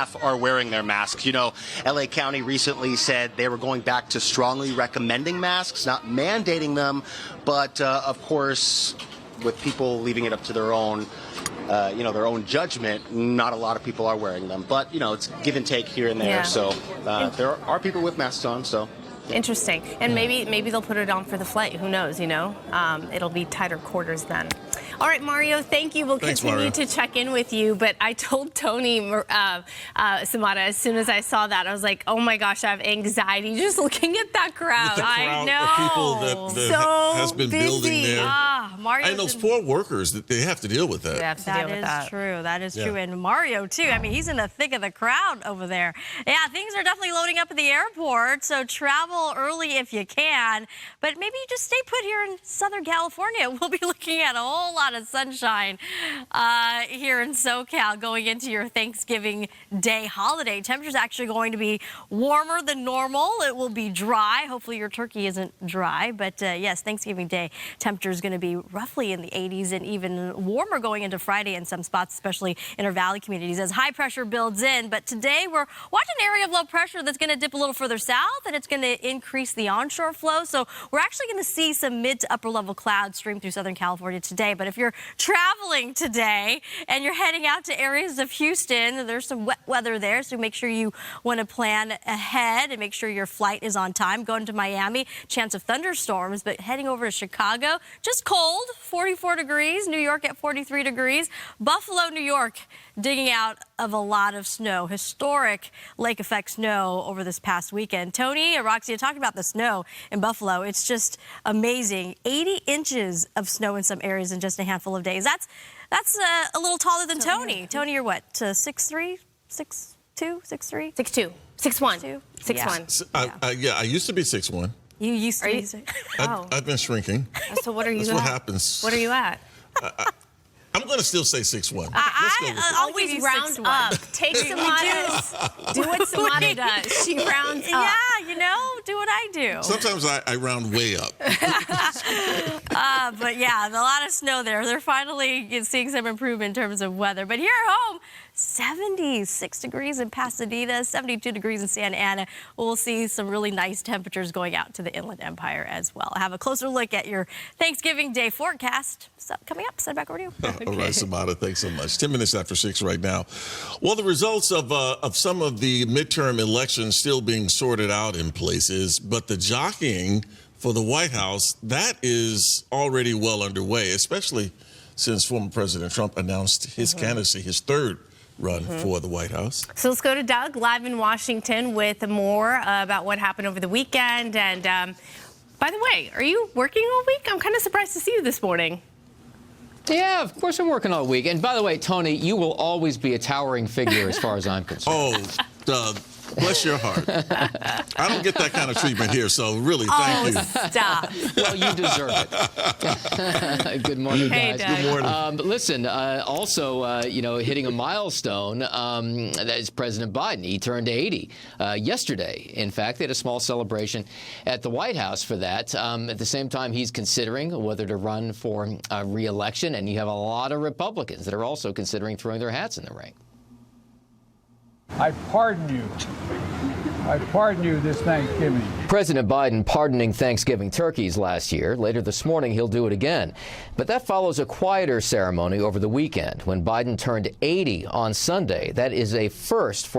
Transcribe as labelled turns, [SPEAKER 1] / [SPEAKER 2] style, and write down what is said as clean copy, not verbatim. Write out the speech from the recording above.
[SPEAKER 1] staff are wearing their masks. You know, LA County recently said they were going back to strongly recommending masks, not mandating them. But of course, with people leaving it up to their own, their own judgment, not a lot of people are wearing them. But, it's give and take here and there.
[SPEAKER 2] Yeah.
[SPEAKER 1] So there are people with masks on, so. Yeah.
[SPEAKER 2] Interesting. And maybe they'll put it on for the flight. Who knows, It'll be tighter quarters then. All right, Mario, thank you. We'll continue to check in with you. But I told Tony Samata, as soon as I saw that, I was like, oh, my gosh, I have anxiety just looking at that crowd.
[SPEAKER 3] I
[SPEAKER 2] know.
[SPEAKER 3] The people that has been building there.
[SPEAKER 2] Mario,
[SPEAKER 3] and those poor workers, they have to deal with that.
[SPEAKER 2] They have to deal with that.
[SPEAKER 4] True. That is true. And Mario, too. I mean, he's in the thick of the crowd over there. Yeah, things are definitely loading up at the airport. So travel early if you can. But maybe you just stay put here in Southern California. We'll be looking at a whole lot of sunshine here in SoCal going into your Thanksgiving Day holiday. Temperature's actually going to be warmer than normal. It will be dry. Hopefully your turkey isn't dry. But yes, Thanksgiving Day temperature is going to be roughly in the 80s and even warmer going into Friday in some spots, especially in our valley communities as high pressure builds in. But today we're watching an area of low pressure that's going to dip a little further south, and it's going to increase the onshore flow. So we're actually going to see some mid to upper level clouds stream through Southern California today. But if you're traveling today and you're heading out to areas of Houston, there's some wet weather there. So make sure you want to plan ahead and make sure your flight is on time. Going to Miami, chance of thunderstorms, but heading over to Chicago, just cold, 44 degrees. New York at 43 degrees. Buffalo, New York, digging out of a lot of snow. Historic lake effect snow over this past weekend. Tony, Roxy, talking about the snow in Buffalo. It's just amazing. 80 inches of snow in some areas in just a handful of days. That's a little taller than Tony. Tony, you're what, 6'3", 6'2", 6'3"?
[SPEAKER 2] 6'2", 6'1", 6'1".
[SPEAKER 3] Yeah, I used to be 6'1".
[SPEAKER 4] You used to be.
[SPEAKER 3] I've been shrinking.
[SPEAKER 2] So what are you
[SPEAKER 3] That's
[SPEAKER 2] at?
[SPEAKER 3] what happens.
[SPEAKER 2] What are you at?
[SPEAKER 3] I'm going to still say 6'1".
[SPEAKER 4] I
[SPEAKER 2] always round up. Take Samata's. Do what Samata does. She rounds up.
[SPEAKER 4] Yeah, do what I do.
[SPEAKER 3] Sometimes I round way up.
[SPEAKER 4] But yeah, a lot of snow there. They're finally seeing some improvement in terms of weather. But here at home, 76 degrees in Pasadena, 72 degrees in Santa Ana. We'll see some really nice temperatures going out to the Inland Empire as well. Have a closer look at your Thanksgiving Day forecast. So coming up, send it back over to you.
[SPEAKER 3] All right, Samata, thanks so much. 10 minutes after 6 right now. Well, the results of some of the midterm elections still being sorted out in places, but the jockeying for the White House, that is already well underway, especially since former President Trump announced his candidacy, his third run for the White House.
[SPEAKER 2] So let's go to Doug, live in Washington, with more about what happened over the weekend. And by the way, are you working all week? I'm kind of surprised to see you this morning.
[SPEAKER 5] Yeah, of course I'm working all week. And by the way, Tony, you will always be a towering figure as far as I'm concerned.
[SPEAKER 3] Oh, Doug, bless your heart. I don't get that kind of treatment here, so really, thank you.
[SPEAKER 2] Stop.
[SPEAKER 5] Well, you deserve it. Good morning, guys.
[SPEAKER 2] Doug.
[SPEAKER 3] Good morning.
[SPEAKER 5] But listen, also, hitting a milestone, that is President Biden. He turned 80 yesterday. In fact, they had a small celebration at the White House for that. At the same time, he's considering whether to run for re-election, and you have a lot of Republicans that are also considering throwing their hats in the ring.
[SPEAKER 6] I pardon you. I pardon you this Thanksgiving.
[SPEAKER 5] President Biden pardoning Thanksgiving turkeys last year. Later this morning, he'll do it again. But that follows a quieter ceremony over the weekend when Biden turned 80 on Sunday. That is a first for